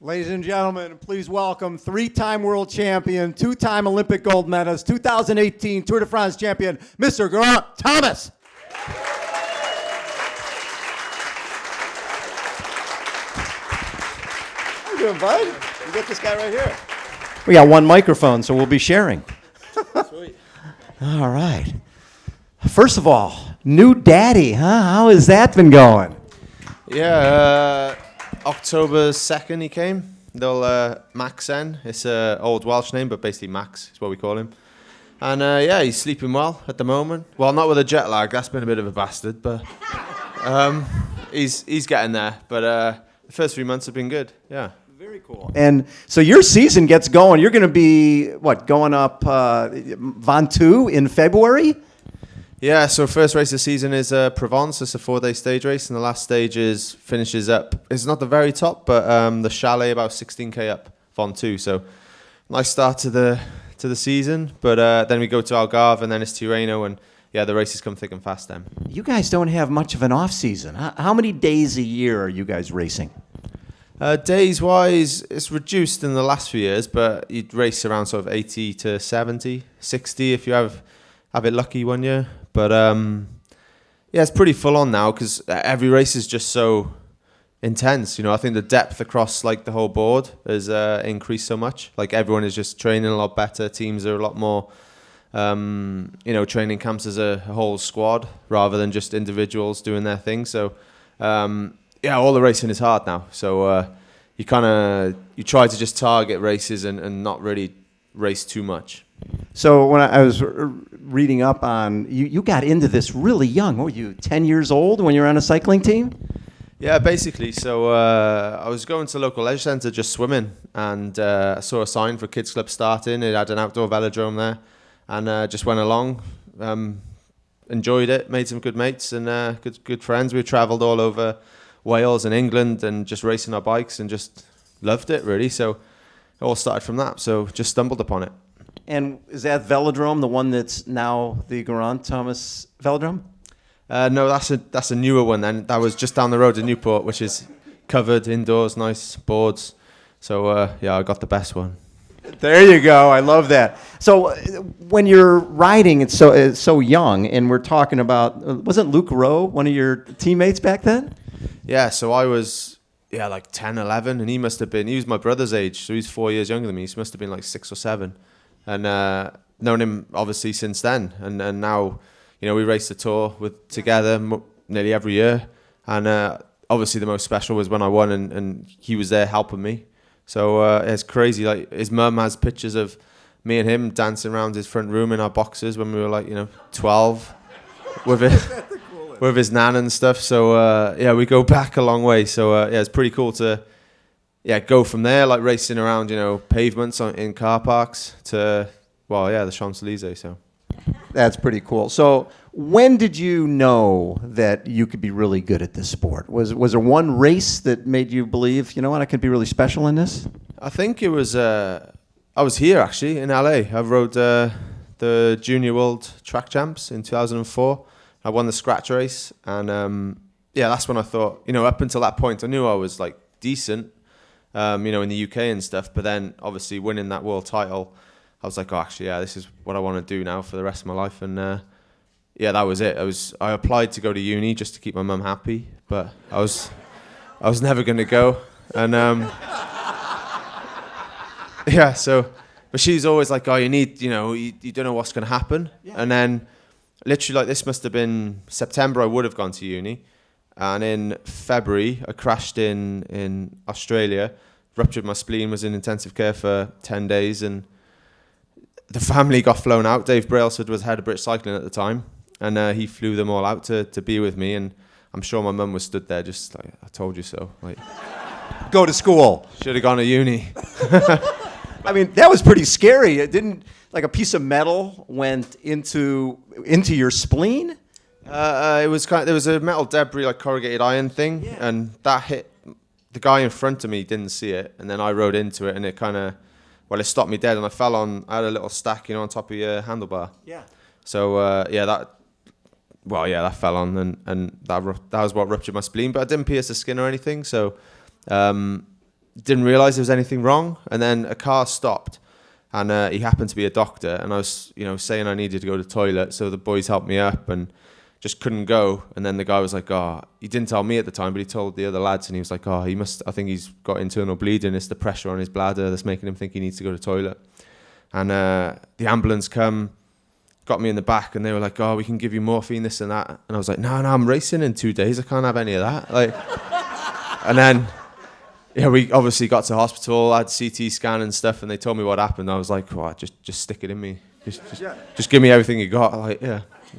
Ladies and gentlemen, please welcome three-time world champion, two-time Olympic gold medalist, 2018 Tour de France champion, Mr. Geraint Thomas. How you doing, bud? You got this guy right here. We got one microphone, so we'll be sharing. Sweet. All right. First of all, new daddy, huh? How has that been going? Yeah, October 2nd he came. Little Maxen. It's an old Welsh name, but basically Max is what we call him. And yeah, he's sleeping well at the moment. Well, not with a jet lag. That's been a bit of a bastard, but he's getting there. But the first 3 months have been good. Yeah. Very cool. And so your season gets going. You're going to be, going up Ventoux in February? Yeah, so first race of the season is Provence. It's a 4-day stage race, and the last stage finishes up. It's not the very top, but the chalet about 16k up Ventoux. So nice start to the season. But then we go to Algarve, and then it's Tirreno, and yeah, the races come thick and fast then. You guys don't have much of an off season. How many days a year are you guys racing? Days-wise, it's reduced in the last few years, but you'd race around sort of 80 to 70, 60 if you have it lucky one year. But yeah, it's pretty full on now because every race is just so intense. You know, I think the depth across like the whole board has increased so much. Like everyone is just training a lot better. Teams are a lot more, training camps as a whole squad rather than just individuals doing their thing. So yeah, all the racing is hard now. So you try to just target races and not really race too much. So when I was reading up on, you got into this really young. What were you, 10 years old when you were on a cycling team? Yeah, basically. So I was going to local leisure centre just swimming, and I saw a sign for Kids Club starting. It had an outdoor velodrome there, and just went along, enjoyed it, made some good mates and good friends. We travelled all over Wales and England and just racing our bikes and just loved it, really. So it all started from that. So just stumbled upon it. And is that velodrome the one that's now the Geraint Thomas velodrome? No, that's a newer one then. That was just down the road in Newport, which is covered indoors, nice boards. So yeah, I got the best one. There you go. I love that. So when you're riding, it's so young, and we're talking about, wasn't Luke Rowe one of your teammates back then? Yeah, so I was like 10, 11, and he was my brother's age, so he's 4 years younger than me. He must have been like 6 or 7. And known him obviously since then, and now, you know, we race the tour together nearly every year. And obviously the most special was when I won, and he was there helping me. So it's crazy. Like his mum has pictures of me and him dancing around his front room in our boxes when we were 12, with his nan and stuff. So yeah, we go back a long way. So yeah, it's pretty cool to. Yeah, go from there, like racing around, pavements in car parks to, the Champs-Élysées. So that's pretty cool. So when did you know that you could be really good at this sport? Was there one race that made you believe, you know what, I could be really special in this? I think it was, I was here actually in LA. I rode the Junior World Track Champs in 2004. I won the scratch race. And yeah, that's when I thought, up until that point, I knew I was like decent. In the UK and stuff, but then obviously winning that world title, I was like, oh, actually, yeah, this is what I want to do now for the rest of my life. And yeah, that was it. I applied to go to uni just to keep my mum happy, but I was never going to go. And yeah, but she's always like, oh, you need, you don't know what's going to happen. Yeah. And then literally like this must have been September, I would have gone to uni. And in February, I crashed in Australia, ruptured my spleen, was in intensive care for 10 days, and the family got flown out. Dave Brailsford was head of British Cycling at the time, and he flew them all out to be with me, and I'm sure my mum was stood there just like, I told you so. Like, go to school. Should have gone to uni. I mean, that was pretty scary. It didn't, like a piece of metal went into your spleen? There was a metal debris, like corrugated iron thing, yeah. And that hit the guy in front of me. Didn't see it, and then I rode into it, and it it stopped me dead, and I fell on. I had a little stack, on top of your handlebar. Yeah. So that fell on, and that was what ruptured my spleen, but I didn't pierce the skin or anything. So didn't realize there was anything wrong. And then a car stopped, and he happened to be a doctor. And I was, saying I needed to go to the toilet, so the boys helped me up and just couldn't go. And then the guy was like, "Oh," he didn't tell me at the time, but he told the other lads, and he was like, "Oh, I think he's got internal bleeding. It's the pressure on his bladder that's making him think he needs to go to the toilet." And the ambulance come, got me in the back, and they were like, "Oh, we can give you morphine, this and that." And I was like, no, I'm racing in 2 days. I can't have any of that. And then, we obviously got to hospital, I had CT scan and stuff, and they told me what happened. I was like, "Oh, just stick it in me. Just give me everything you got."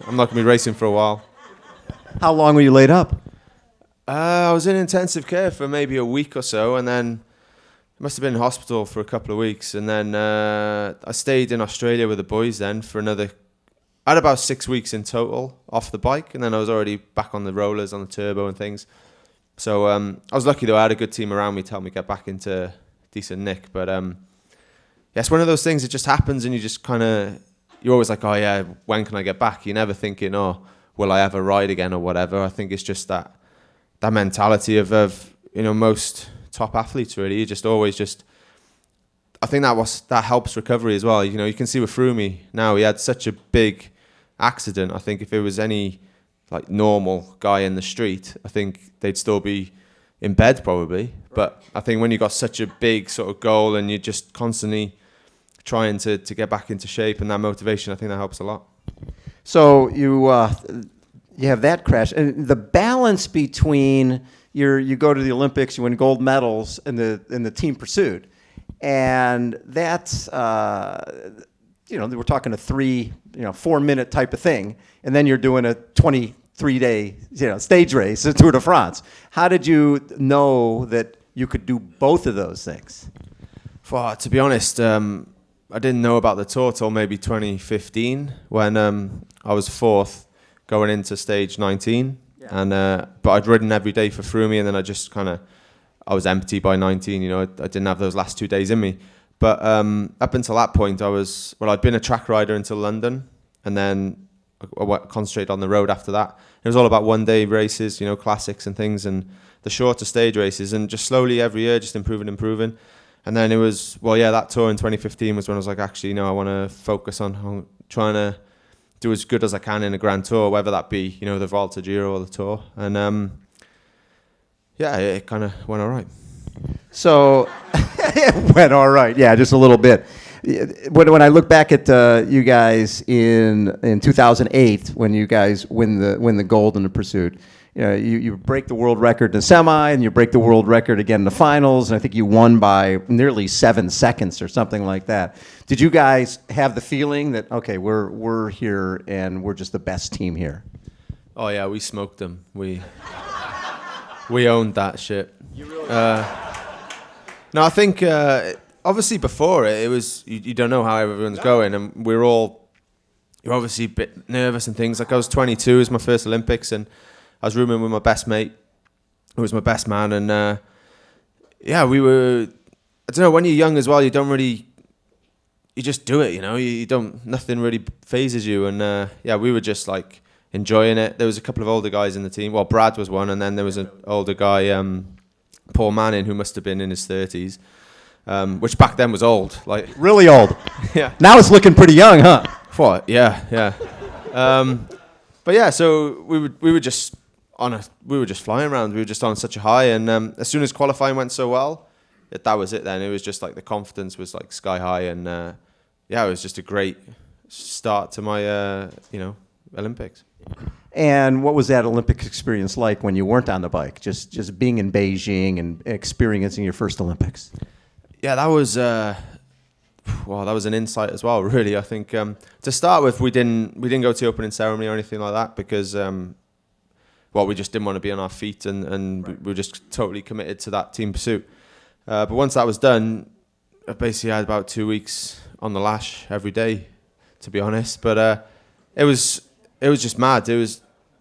I'm not going to be racing for a while. How long were you laid up? I was in intensive care for maybe a week or so, and then I must have been in hospital for a couple of weeks. And then I stayed in Australia with the boys then for another... I had about 6 weeks in total off the bike, and then I was already back on the rollers, on the turbo and things. So I was lucky, though. I had a good team around me to help me get back into decent nick. But it's one of those things, it just happens, and you just kind of... You're always like, "Oh yeah, when can I get back?" You're never thinking, "Oh, will I ever ride again?" or whatever. I think it's just that mentality of most top athletes, really. You just always I think that helps recovery as well. You can see with Froome now, he had such a big accident. I think if it was any like normal guy in the street, I think they'd still be in bed probably. But I think when you got such a big sort of goal and you're just constantly trying to get back into shape, and that motivation, I think that helps a lot. So you have that crash, and the balance between you go to the Olympics, you win gold medals in the team pursuit, and that's we're talking a 4 minute type of thing, and then you're doing a 23-day stage race, a Tour de France. How did you know that you could do both of those things? Well, to be honest, I didn't know about the Tour till maybe 2015 when I was fourth going into stage 19. Yeah. And but I'd ridden every day for Froome, and then I was empty by 19. I didn't have those last 2 days in me. But up until that point, I'd been a track rider until London, and then I concentrated on the road after that. It was all about one-day races, classics and things, and the shorter stage races, and just slowly every year, just improving. And then it was, that tour in 2015 was when I was like, actually, I want to focus on trying to do as good as I can in a Grand Tour, whether that be, the Volta Giro or the Tour. And it kind of went all right. So it went all right. Yeah, just a little bit. When I look back at you guys in 2008, when you guys win the gold in the pursuit, you break the world record in the semi, and you break the world record again in the finals, and I think you won by nearly 7 seconds or something like that. Did you guys have the feeling that, okay, we're here and we're just the best team here? Oh yeah, we smoked them. We owned that shit. No, I think obviously before it was you don't know how everyone's going, and you're obviously a bit nervous and things. Like I was 22, it was my first Olympics, and I was rooming with my best mate, who was my best man, and we were. I don't know. When you're young as well, you don't really. You just do it, You don't. Nothing really phases you, and we were just like enjoying it. There was a couple of older guys in the team. Well, Brad was one, and then there was an older guy, Paul Manning, who must have been in his 30s, which back then was old, like really old. Yeah. Now it's looking pretty young, huh? What? Yeah. But yeah, so we were just flying around. We were just on such a high, and as soon as qualifying went so well, that was it. Then it was just like the confidence was like sky high, and it was just a great start to my Olympics. And what was that Olympic experience like when you weren't on the bike? Just being in Beijing and experiencing your first Olympics. Yeah, that was that was an insight as well. Really, I think to start with, we didn't go to the opening ceremony or anything like that because we just didn't want to be on our feet, and we were just totally committed to that team pursuit. But once that was done, I basically had about 2 weeks on the lash every day, to be honest. But it was just mad.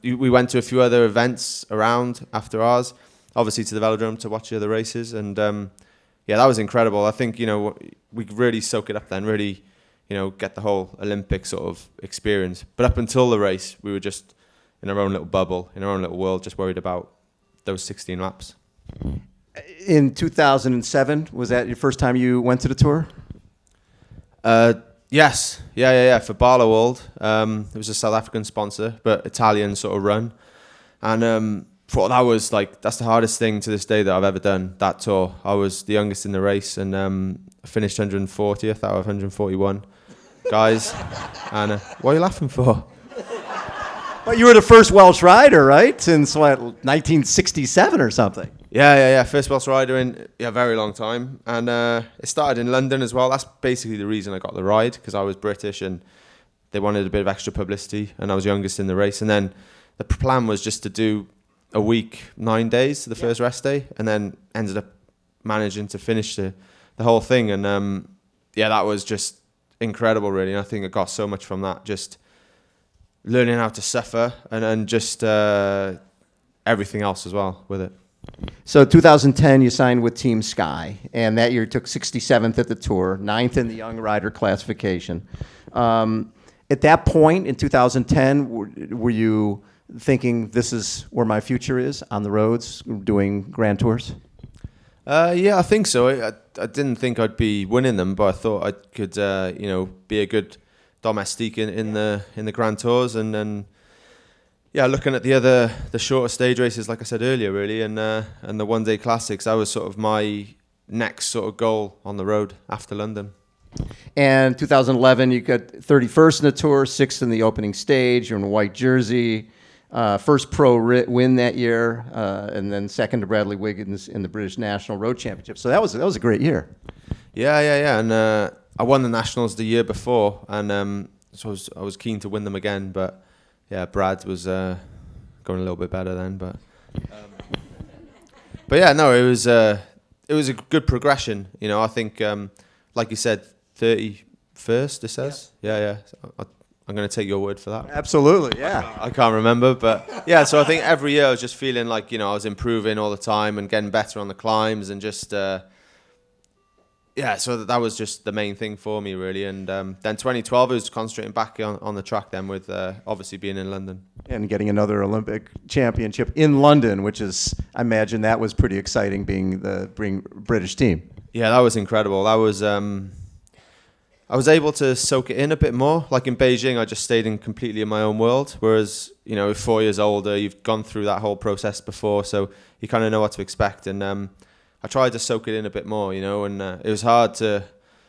We went to a few other events around after ours, obviously to the velodrome to watch the other races, and that was incredible. I think we could really soak it up then, really get the whole Olympic sort of experience. But up until the race, we were just in our own little bubble, in our own little world, just worried about those 16 laps. In 2007, was that your first time you went to the Tour? Yes. Yeah. For Barloworld. It was a South African sponsor, but Italian sort of run. And thought that was that's the hardest thing to this day that I've ever done, that tour. I was the youngest in the race, and I finished 140th out of 141 guys. And what are you laughing for? Well, you were the first Welsh rider, right? Since, what, 1967 or something? Yeah. First Welsh rider in a very long time. And it started in London as well. That's basically the reason I got the ride, because I was British and they wanted a bit of extra publicity, and I was youngest in the race. And then the plan was just to do a week, 9 days, the first rest day, and then ended up managing to finish the whole thing. And that was just incredible, really. And I think I got so much from that, just learning how to suffer and just everything else as well with it. So 2010, you signed with Team Sky, and that year you took 67th at the Tour, 9th in the Young Rider classification. At that point in 2010, were you thinking this is where my future is, on the roads, doing Grand Tours? Yeah, I think so. I didn't think I'd be winning them, but I thought I could, be a good domestique in the Grand Tours, and then looking at the shorter stage races, like I said earlier, really, and the one-day classics, that was sort of my next sort of goal on the road after London. And 2011, you got 31st in the Tour, 6th in the opening stage. You're in a white jersey. First pro win that year, and then second to Bradley Wiggins in the British National Road Championship. So that was a great year. Yeah. And I won the Nationals the year before, and so I was keen to win them again. But yeah, Brad was going a little bit better then. But yeah, no, it was a good progression. I think, like you said, 31st. It says, yeah. I'm going to take your word for that. Absolutely, yeah. I can't remember, but yeah, so I think every year I was just feeling like, I was improving all the time and getting better on the climbs, and just, so that was just the main thing for me, really. And then 2012, I was concentrating back on the track then, with obviously being in London. And getting another Olympic championship in London, which is, I imagine that was pretty exciting, being the British team. Yeah, that was incredible. That was... I was able to soak it in a bit more. Like in Beijing, I just stayed completely in my own world. Whereas, 4 years older, you've gone through that whole process before, so you kind of know what to expect. And I tried to soak it in a bit more, and it was hard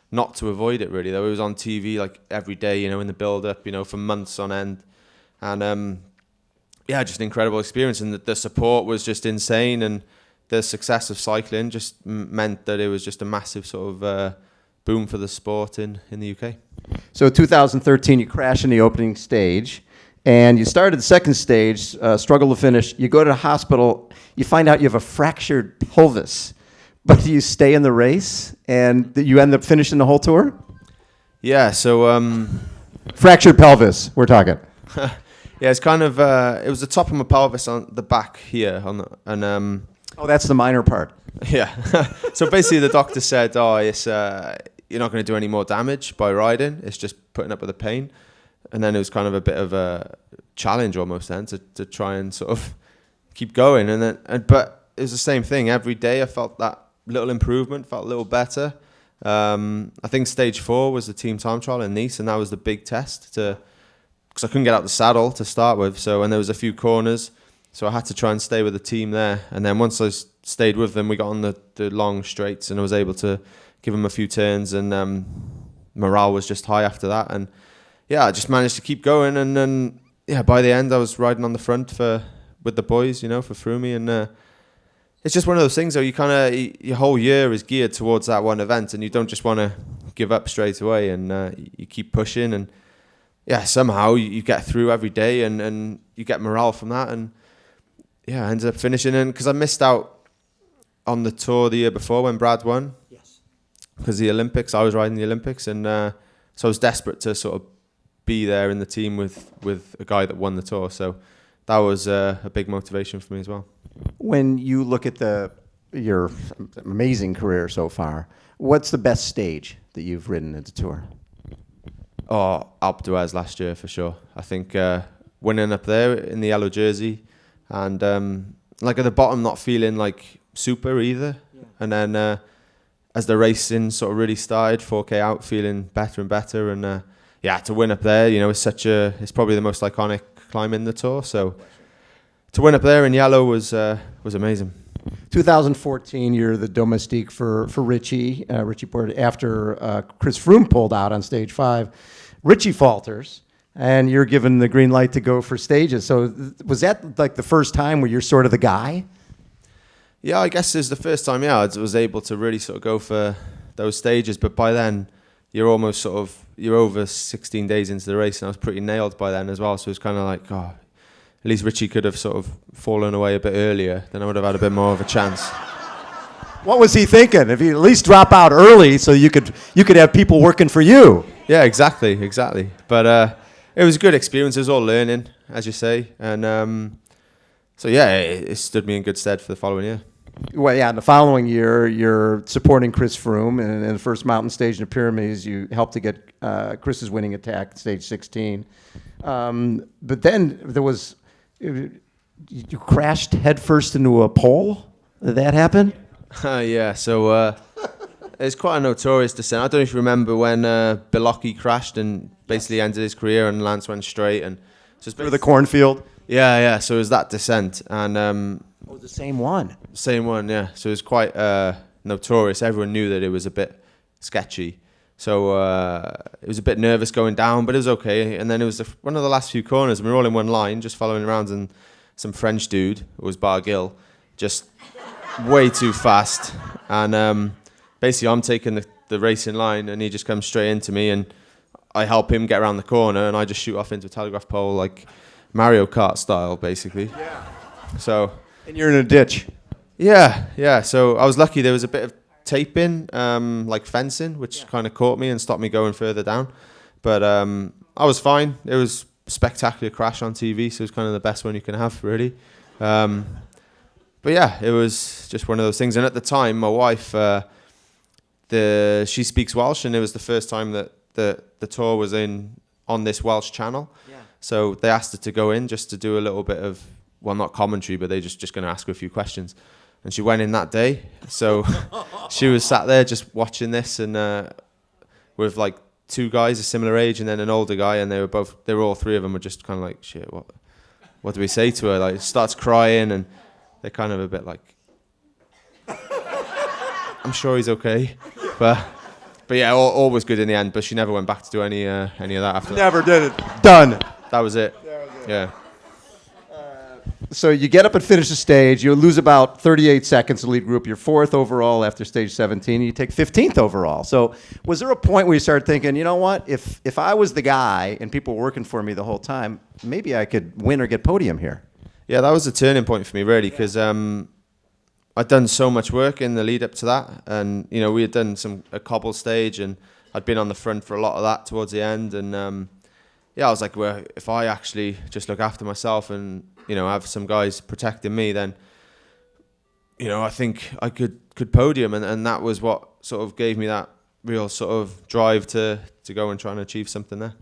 not to avoid it, really. Though it was on TV like every day, in the build-up, for months on end. And just an incredible experience. And the support was just insane. And the success of cycling just meant that it was just a massive sort of... boom for the sport in the UK. So 2013, you crash in the opening stage, and you started the second stage, struggle to finish. You go to the hospital, you find out you have a fractured pelvis, but you stay in the race, and you end up finishing the whole tour? Yeah, so... fractured pelvis, we're talking. Yeah, it's kind of... it was the top of my pelvis on the back here, oh, that's the minor part. Yeah. So basically the doctor said, it's... you're not going to do any more damage by riding. It's just putting up with the pain. And then it was kind of a bit of a challenge almost then to try and sort of keep going. But it was the same thing. Every day I felt that little improvement, felt a little better. I think stage 4 was the team time trial in Nice, and that was the big test because I couldn't get out the saddle to start with. So, and there was a few corners, so I had to try and stay with the team there. And then once I stayed with them, we got on the long straights, and I was able to give them a few turns, and morale was just high after that. And I just managed to keep going. And then by the end, I was riding on the front with the boys, for Froome. And it's just one of those things though, your whole year is geared towards that one event, and you don't just want to give up straight away, and you keep pushing, and somehow you get through every day, and you get morale from that. And I ended up finishing in, because I missed out on the tour the year before when Brad won. Because the Olympics, I was riding the Olympics, and so I was desperate to sort of be there in the team with a guy that won the tour. So that was a big motivation for me as well. When you look at your amazing career so far, what's the best stage that you've ridden at the tour? Oh, Alpe d'Huez last year for sure. I think winning up there in the yellow jersey, and like at the bottom, not feeling like super either. Yeah. And then as the racing sort of really started, 4K out, feeling better and better, and yeah, to win up there, you know, it's probably the most iconic climb in the Tour. So to win up there in yellow was amazing. 2014, you're the domestique for Richie Porte after Chris Froome pulled out on stage 5. Richie falters, and you're given the green light to go for stages. So was that like the first time where you're sort of the guy? Yeah, I guess it's the first time, I was able to really sort of go for those stages. But by then, you're almost you're over 16 days into the race, and I was pretty nailed by then as well. So it's kind of like, at least Richie could have sort of fallen away a bit earlier, then I would have had a bit more of a chance. What was he thinking? If you at least drop out early so you could have people working for you. Yeah, exactly. But it was a good experience. It was all learning, as you say. And so, yeah, it stood me in good stead for the following year. Well, yeah, in the following year, you're supporting Chris Froome. And in the first mountain stage in the Pyramids, you helped to get Chris's winning attack at stage 16. But then there was... You crashed headfirst into a pole? Did that happen? Yeah, so it's quite a notorious descent. I don't know if you remember when Bilocky crashed and basically ended his career, and Lance went straight. And so through the cornfield? Yeah, so it was that descent. And the same one? Same one, yeah. So it was quite notorious. Everyone knew that it was a bit sketchy. So it was a bit nervous going down, but it was okay. And then it was one of the last few corners, and we were all in one line, just following around, and some French dude, who was Barguil, just way too fast. And basically, I'm taking the racing line, and he just comes straight into me, and I help him get around the corner, and I just shoot off into a telegraph pole, like Mario Kart style, basically. Yeah. So. And you're in a ditch. Yeah. So I was lucky. There was a bit of taping, like fencing, which kind of caught me and stopped me going further down. But I was fine. It was a spectacular crash on TV, so it was kind of the best one you can have, really. But yeah, it was just one of those things. And at the time, my wife, she speaks Welsh, and it was the first time that the tour was on this Welsh channel. Yeah. So they asked her to go in just to do a little bit of, well, not commentary, but they just going to ask her a few questions. And she went in that day, so she was sat there just watching this, and with like 2 guys a similar age and then an older guy, and they were all 3 of them were just kind of like, shit, what do we say to her? Like, starts crying, and they're kind of a bit like, I'm sure he's okay, but yeah, all was good in the end. But she never went back to do any of that after. Never did it. Done. That was it. Yeah. So you get up and finish the stage. You lose about 38 seconds to lead group. You're 4th overall after stage 17, and you take 15th overall. So was there a point where you started thinking, you know what, if I was the guy and people were working for me the whole time, maybe I could win or get podium here? Yeah, that was a turning point for me, really, because I'd done so much work in the lead up to that. And, you know, we had done a cobble stage, and I'd been on the front for a lot of that towards the end. And, yeah, I was like, well, if I actually just look after myself and, you know, have some guys protecting me, then, you know, I think I could podium, and that was what sort of gave me that real sort of drive to go and try and achieve something there.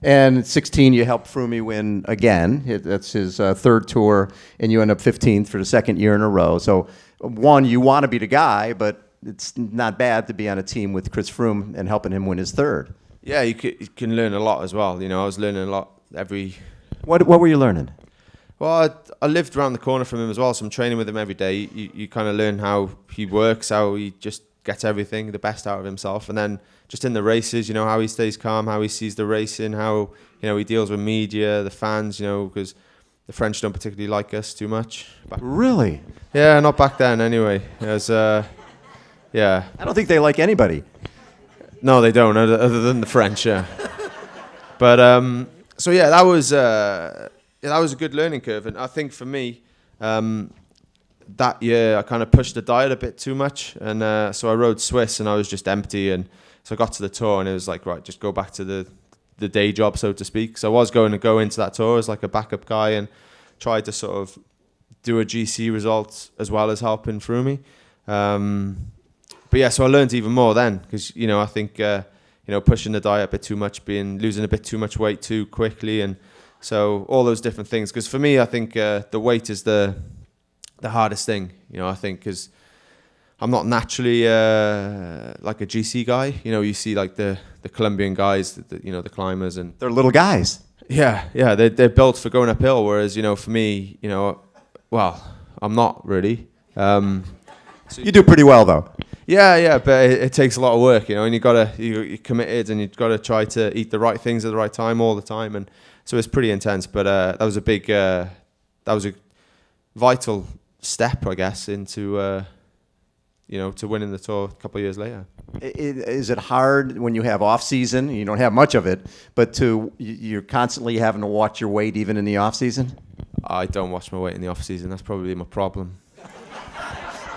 And at 16, you helped Froome win again. That's his 3rd tour, and you end up 15th for the 2nd year in a row. So, one, you want to be the guy, but it's not bad to be on a team with Chris Froome and helping him win his 3rd. Yeah, you can learn a lot as well. You know, I was learning a lot every... What were you learning? Well, I lived around the corner from him as well, so I'm training with him every day. You kind of learn how he works, how he just gets everything, the best out of himself. And then just in the races, you know, how he stays calm, how he sees the racing, how, you know, he deals with media, the fans, you know, because the French don't particularly like us too much. Really? Yeah, not back then anyway. It was, yeah. I don't think they like anybody. No, they don't, other than the French, yeah. But, so yeah, that was a good learning curve. And I think for me, that year I kind of pushed the diet a bit too much. And so I rode Swiss, and I was just empty. And so I got to the tour, and it was like, right, just go back to the day job, so to speak. So I was going to go into that tour as like a backup guy and tried to sort of do a GC result as well as helping Froome. But yeah, so I learned even more then, because, you know, I think, you know, pushing the diet a bit too much, losing a bit too much weight too quickly, and so all those different things. Because for me, I think the weight is the hardest thing, you know, I think, because I'm not naturally like a GC guy. You know, you see like the Colombian guys, the climbers, and They're little guys. yeah, they're built for going uphill. Whereas, you know, for me, you know, well, I'm not really. You do pretty well, though. Yeah, but it takes a lot of work, you know, and you're committed, and you've got to try to eat the right things at the right time all the time, and so it's pretty intense. But that was a vital step, I guess, into to winning the Tour a couple of years later. Is it hard when you have off season? You don't have much of it, but you're constantly having to watch your weight even in the off season? I don't watch my weight in the off season. That's probably my problem.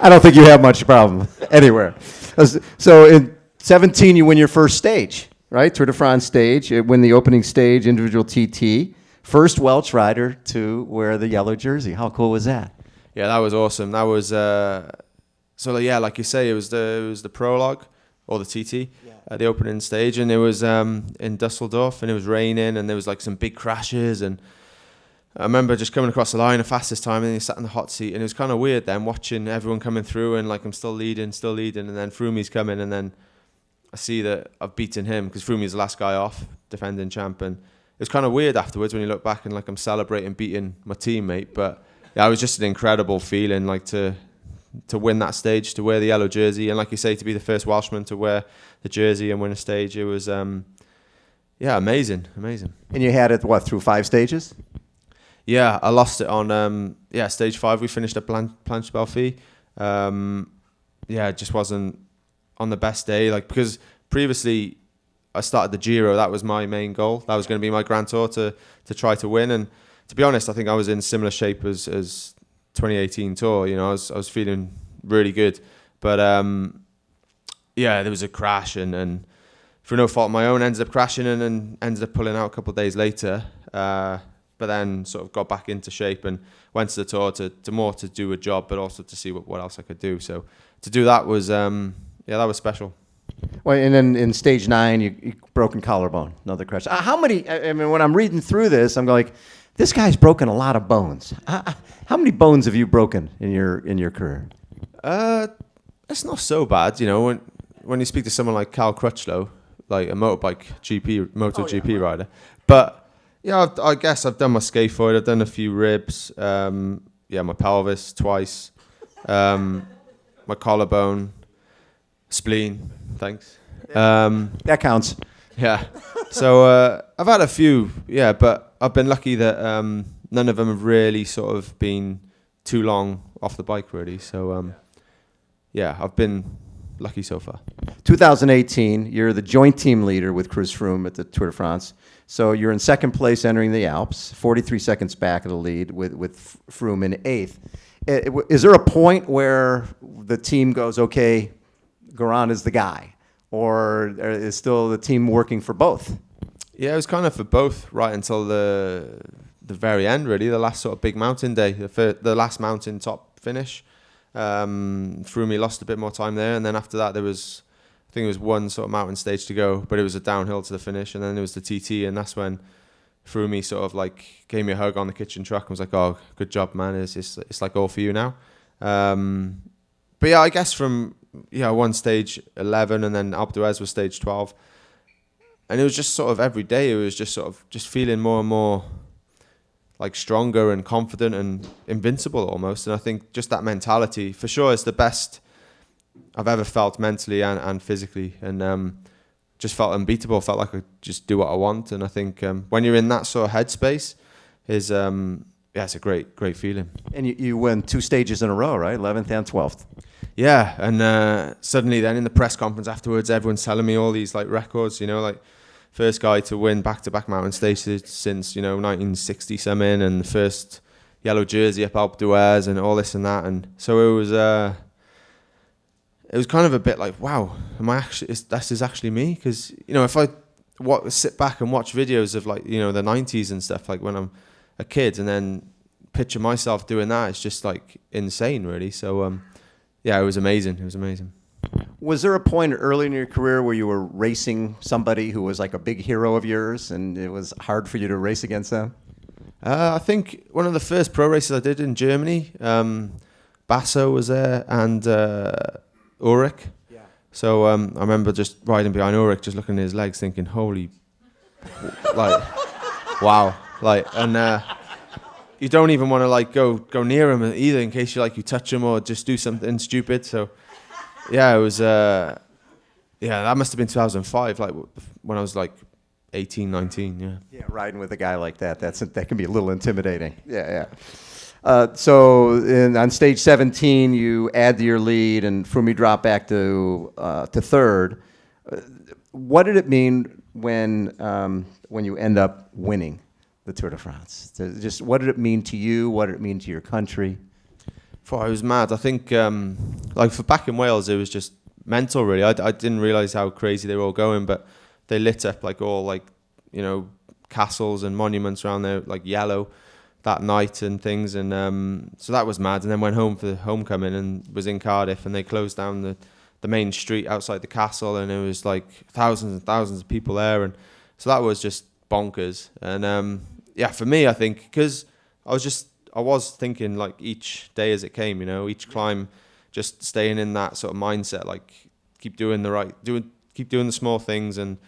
I don't think you have much problem anywhere. So in 17, you win your first stage, right? Tour de France stage. You win the opening stage, individual TT. First Welsh rider to wear the yellow jersey. How cool was that? Yeah, that was awesome. That was like you say, it was the prologue or the TT at the opening stage, and it was in Dusseldorf, and it was raining, and there was like some big crashes, and I remember just coming across the line the fastest time, and then you sat in the hot seat, and it was kind of weird then watching everyone coming through, and like I'm still leading, and then Froome's coming, and then I see that I've beaten him because Froome's the last guy off, defending champ, and it was kind of weird afterwards when you look back and like I'm celebrating beating my teammate, but yeah, it was just an incredible feeling, like to win that stage, to wear the yellow jersey, and like you say, to be the first Welshman to wear the jersey and win a stage. It was amazing. And you had it through 5 stages? Yeah, I lost it on stage 5. We finished at Planche Belfi. It just wasn't on the best day, like, because previously I started the Giro. That was my main goal. That was going to be my Grand Tour to try to win. And to be honest, I think I was in similar shape as 2018 Tour. You know, I was feeling really good, but there was a crash, and for no fault of my own, ended up crashing and ended up pulling out a couple of days later. But then sort of got back into shape and went to the Tour to more to do a job, but also to see what else I could do. So to do that was that was special. Well, and then in stage 9, you broken collarbone, another crash. How many? I mean, when I'm reading through this, I'm like, this guy's broken a lot of bones. How many bones have you broken in your career? It's not so bad, you know. When you speak to someone like Cal Crutchlow, like a MotoGP rider, but. Yeah, I guess I've done my scaphoid, I've done a few ribs, my pelvis twice, my collarbone, spleen, thanks. That counts. Yeah, so I've had a few, but I've been lucky that none of them have really sort of been too long off the bike really, so I've been lucky so far. 2018, you're the joint team leader with Chris Froome at the Tour de France. So you're in second place entering the Alps, 43 seconds back of the lead with Froome in 8th. Is there a point where the team goes, okay, Geraint is the guy? Or is still the team working for both? Yeah, it was kind of for both right until the very end, really, the last sort of big mountain day, the last mountain top finish. Froome lost a bit more time there, and then after that I think it was one sort of mountain stage to go, but it was a downhill to the finish, and then there was the TT, and that's when Froome sort of like gave me a hug on the kitchen truck and was like, "Oh, good job, man! It's like all for you now." But yeah, I guess from one stage 11, and then Alpe d'Huez was stage 12, and it was just sort of every day. It was just sort of just feeling more and more like stronger and confident and invincible almost. And I think just that mentality, for sure, is the best I've ever felt mentally and physically, and just felt unbeatable. Felt like I could just do what I want, and I think when you're in that sort of headspace, it's a great feeling. And you win 2 stages in a row, right? 11th and 12th. Yeah, and suddenly then in the press conference afterwards, everyone's telling me all these like records, you know, like first guy to win back-to-back mountain stages since 1960 something, and the first yellow jersey up Alpe d'Huez and all this and that, and so it was kind of a bit like, wow, this is actually me? Because, if I sit back and watch videos of like, the 90s and stuff, like when I'm a kid, and then picture myself doing that, it's just like insane, really. So, it was amazing. It was amazing. Was there a point early in your career where you were racing somebody who was like a big hero of yours, and it was hard for you to race against them? I think one of the first pro races I did in Germany, Basso was there, and Ulrich. Yeah. So I remember just riding behind Ulrich, just looking at his legs, thinking, "Holy, like, wow!" Like, and you don't even want to like go near him either, in case you touch him or just do something stupid. So yeah, it was that must have been 2005, like when I was like 18, 19. Yeah. Yeah, riding with a guy like that can be a little intimidating. Yeah. So on stage 17, you add to your lead, and Froome dropped back to third. What did it mean when you end up winning the Tour de France? Just what did it mean to you? What did it mean to your country? I was mad. I think like for back in Wales, it was just mental. Really, I didn't realise how crazy they were all going, but they lit up like all like castles and monuments around there like yellow that night and things, and so that was mad. And then went home for the homecoming and was in Cardiff, and they closed down the main street outside the castle, and it was like thousands and thousands of people there, and so that was just bonkers. And for me, I think because I was thinking like each day as it came, each climb, just staying in that sort of mindset, like keep doing the small things, and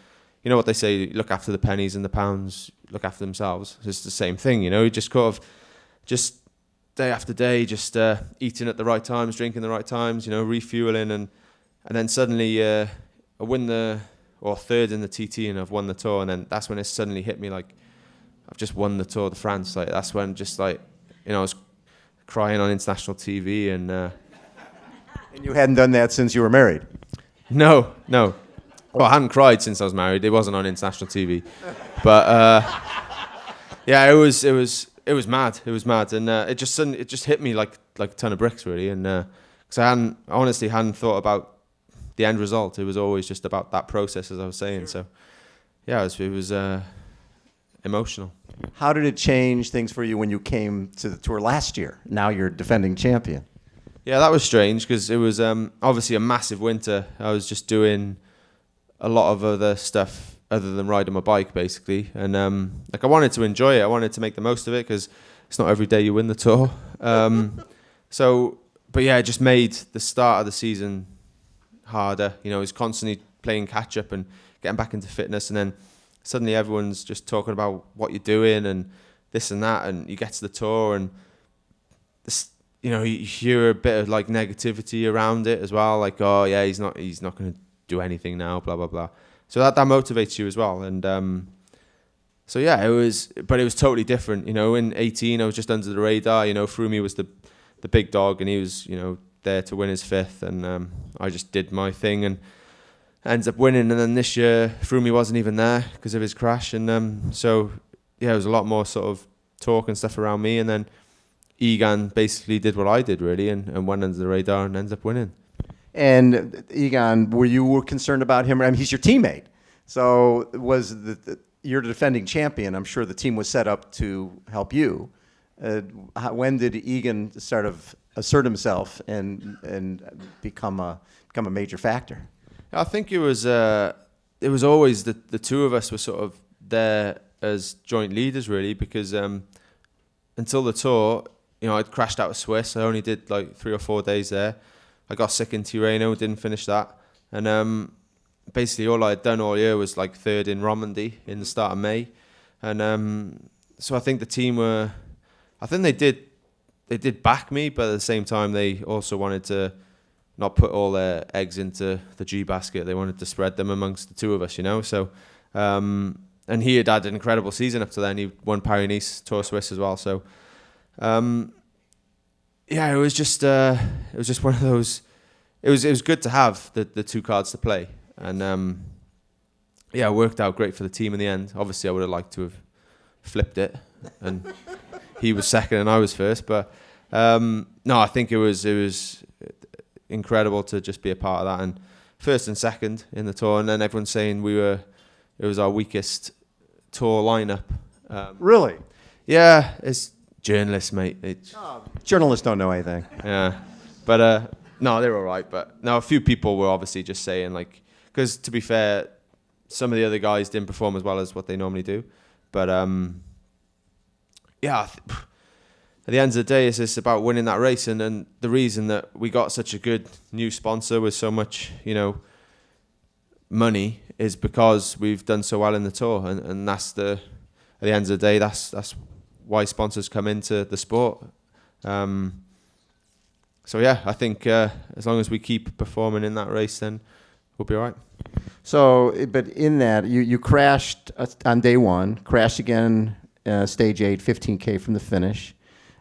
you know what they say, look after the pennies and the pounds look after themselves. It's the same thing, you just kind of just day after day, just eating at the right times, drinking the right times, refueling, and then suddenly I win third in the TT, and I've won the Tour, and then that's when it suddenly hit me like I've just won the Tour de France. Like that's when just like I was crying on international TV, and And you hadn't done that since you were married? No. Well, I hadn't cried since I was married. It wasn't on international TV, but it was mad. It was mad, and it just hit me like a ton of bricks, really. And because I honestly hadn't thought about the end result. It was always just about that process, as I was saying. So yeah, it was emotional. How did it change things for you when you came to the Tour last year? Now you're defending champion. Yeah, that was strange because it was obviously a massive winter. I was just doing a lot of other stuff other than riding my bike, basically. And I wanted to enjoy it. I wanted to make the most of it because it's not every day you win the Tour. But yeah, it just made the start of the season harder. It was constantly playing catch up and getting back into fitness, and then suddenly everyone's just talking about what you're doing and this and that, and you get to the Tour and this, you hear a bit of like negativity around it as well, like, oh yeah, he's not going to do anything now, blah blah blah. So that motivates you as well. And so yeah, it was totally different. In 18, I was just under the radar. Froome was the big dog, and he was there to win his fifth, and I just did my thing and ends up winning. And then this year, Froome wasn't even there because of his crash, and so yeah, it was a lot more sort of talk and stuff around me. And then Egan basically did what I did, really, and went under the radar and ends up winning. And Egan, were you concerned about him? I mean, he's your teammate. So you're the defending champion. I'm sure the team was set up to help you. When did Egan sort of assert himself and become a major factor? I think it was always the two of us were sort of there as joint leaders, really, because until the Tour, I'd crashed out of Swiss. I only did like 3 or 4 days there. I got sick in Tirreno, didn't finish that. And basically all I had done all year was like third in Romandy in the start of May. And so I think the team they did back me, but at the same time they also wanted to not put all their eggs into the G basket. They wanted to spread them amongst the two of us, So, and he had an incredible season up to then. He won Paris-Nice, Tour Swiss as well. So, yeah, it was just one of those. It was good to have the two cards to play, and yeah, it worked out great for the team in the end. Obviously, I would have liked to have flipped it, and he was second and I was first. But no, I think it was incredible to just be a part of that, and first and second in the Tour, and then everyone's saying it was our weakest Tour lineup. Really? Yeah, it's journalists, mate. Journalists don't know anything. Yeah, but no, they're all right. But no, a few people were obviously just saying, like, because to be fair, some of the other guys didn't perform as well as what they normally do. But yeah, at the end of the day, it's just about winning that race. And the reason that we got such a good new sponsor with so much, money is because we've done so well in the Tour. And that's at the end of the day, that's why sponsors come into the sport. So yeah, I think as long as we keep performing in that race, then we'll be all right. So, but in that, you crashed on day one, crashed again, stage 8, 15K from the finish.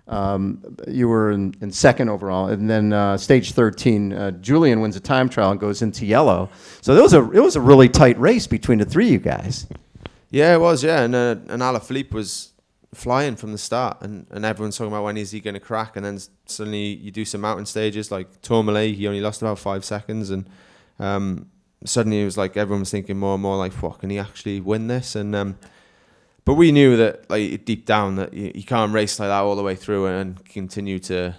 You were in second overall, and then stage 13, Julian wins a time trial and goes into yellow. So it was a really tight race between the three of you guys. Yeah, it was. Yeah, and Alaphilippe was flying from the start, and everyone's talking about when is he going to crack, and then suddenly you do some mountain stages like Tourmalet, he only lost about 5 seconds, and suddenly it was like everyone was thinking more and more like, what, can he actually win this? And but we knew that, like, deep down, that you can't race like that all the way through and continue to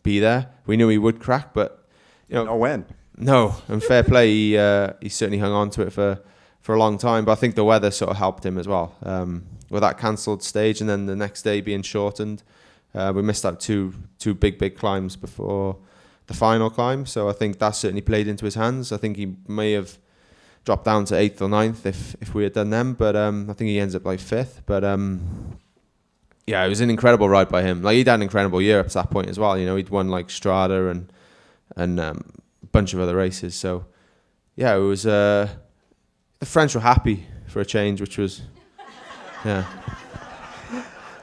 be there. We knew he would crack, but No, when? No, and fair play, he certainly hung on to it for a long time, but I think the weather sort of helped him as well. With that cancelled stage and then the next day being shortened, we missed out two big climbs before the final climb, so I think that certainly played into his hands. I think he may have dropped down to 8th or 9th if we had done them, but I think he ends up like 5th. But yeah, it was an incredible ride by him. Like, he'd had an incredible year up to that point as well. He'd won like Strada and a bunch of other races. So yeah, it was the French were happy for a change, which was yeah.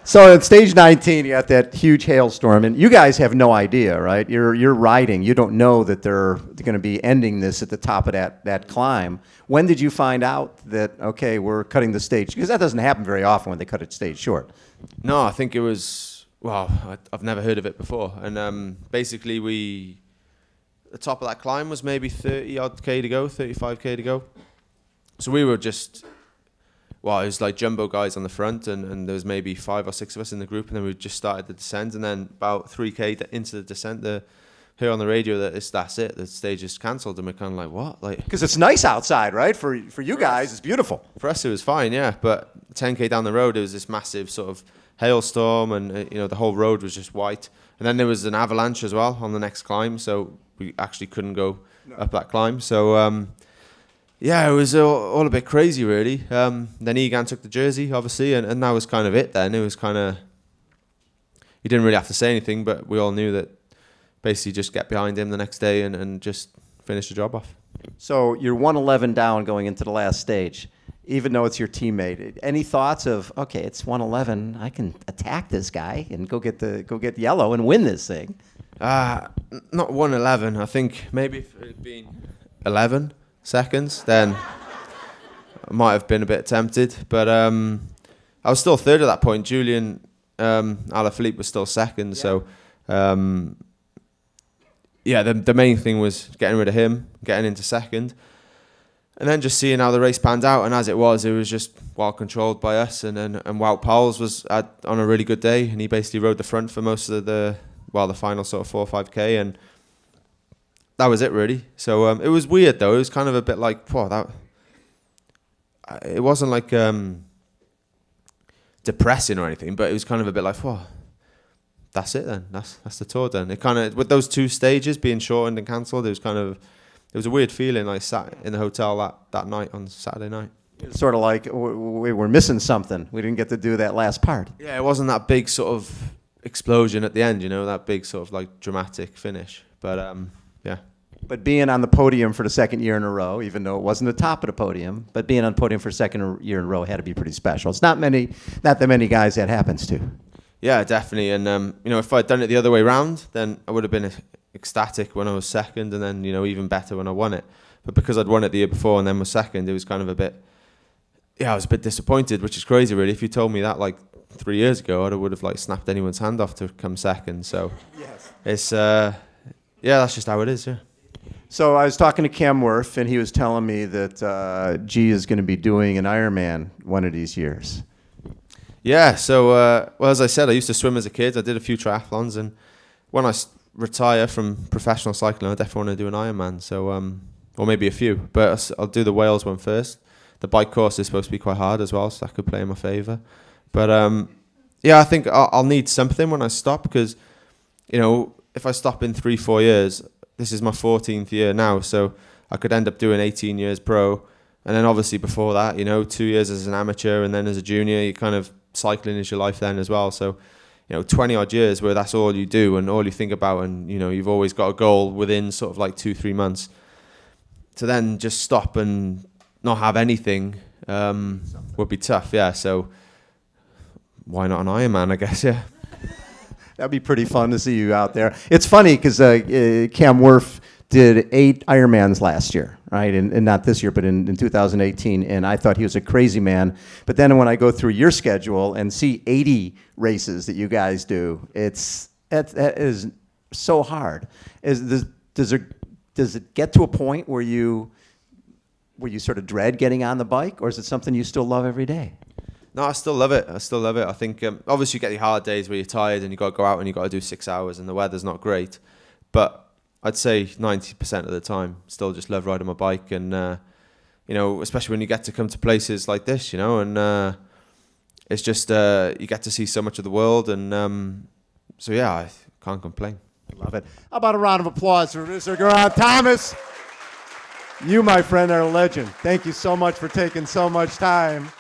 So at stage 19, you got that huge hailstorm, and you guys have no idea, right? You're riding. You don't know that they're going to be ending this at the top of that climb. When did you find out that, okay, we're cutting the stage? Because that doesn't happen very often when they cut a stage short. No, I think it was, I've never heard of it before. And basically the top of that climb was maybe 30-odd K to go, 35K to go. So we were just... it was like jumbo guys on the front, and there was maybe 5 or 6 of us in the group, and then we just started the descent, and then about 3K into the descent, hear on the radio that that's it, the stage is cancelled, and we're kind of like, what? Like, because it's nice outside, right? For you guys, it's beautiful. For us, it was fine, yeah, but 10K down the road, there was this massive sort of hailstorm, and the whole road was just white, and then there was an avalanche as well on the next climb, so we actually couldn't go up that climb, so... yeah, it was all a bit crazy, really. Then Egan took the jersey, obviously, and that was kind of it then. It was kind of... he didn't really have to say anything, but we all knew that basically just get behind him the next day and just finish the job off. So you're 111 down going into the last stage, even though it's your teammate. Any thoughts of, okay, it's 111, I can attack this guy and go get yellow and win this thing? Not 111. I think maybe if it had been 11... seconds, then I might have been a bit tempted, but I was still third at that point. Julian Alaphilippe was still second, so the main thing was getting rid of him, getting into second, and then just seeing how the race panned out. And as it was just well controlled by us, and Wout Powell's was on a really good day, and he basically rode the front for most of the final sort of 4 or 5K, and that was it, really. So it was weird, though. It was kind of a bit like, it wasn't like depressing or anything, but it was kind of a bit like, that's it then. That's the Tour then. It kind of, with those 2 stages being shortened and cancelled, it was a weird feeling. I sat in the hotel that night on Saturday night. It's sort of like we were missing something. We didn't get to do that last part. Yeah, it wasn't that big sort of explosion at the end, that big sort of like dramatic finish. But yeah. But being on the podium for the second year in a row, even though it wasn't the top of the podium, but being on the podium for the second year in a row had to be pretty special. It's not that many guys that happens to. Yeah, definitely. And if I'd done it the other way round, then I would have been ecstatic when I was second, and then even better when I won it. But because I'd won it the year before and then was second, it was kind of a bit. Yeah, I was a bit disappointed, which is crazy, really. If you told me that like 3 years ago, I would have like snapped anyone's hand off to come second. So yes, it's that's just how it is. Yeah. So I was talking to Cam Worth, and he was telling me that G is going to be doing an Ironman one of these years. Yeah, so, as I said, I used to swim as a kid. I did a few triathlons, and when I retire from professional cycling, I definitely want to do an Ironman, so, or maybe a few. But I'll do the Wales one first. The bike course is supposed to be quite hard as well, so that could play in my favour. But, yeah, I think I'll need something when I stop, because, you know, if I stop in 3-4 years, this is my 14th year now, so I could end up doing 18 years pro, and then obviously before that, you know, 2 years as an amateur, and then as a junior, you kind of cycling is your life then as well. So, you know, 20 odd years where that's all you do and all you think about, and, you know, you've always got a goal within sort of like 2-3 months. To then just stop and not have anything would be tough, yeah. So why not an Ironman, I guess, yeah. That'd be pretty fun to see you out there. It's funny because Cam Wurf did 8 Ironmans last year, right? And not this year, but in 2018. And I thought he was a crazy man. But then when I go through your schedule and see 80 races that you guys do, that is so hard. Does it get to a point where you sort of dread getting on the bike, or is it something you still love every day? No, I still love it. I think obviously you get the hard days where you're tired and you got to go out and you got to do 6 hours and the weather's not great. But I'd say 90% of the time, still just love riding my bike, and you know, especially when you get to come to places like this, you know, and it's just you get to see so much of the world, and so yeah, I can't complain. I love it. How about a round of applause for Mr. Geraint Thomas? You, my friend, are a legend. Thank you so much for taking so much time.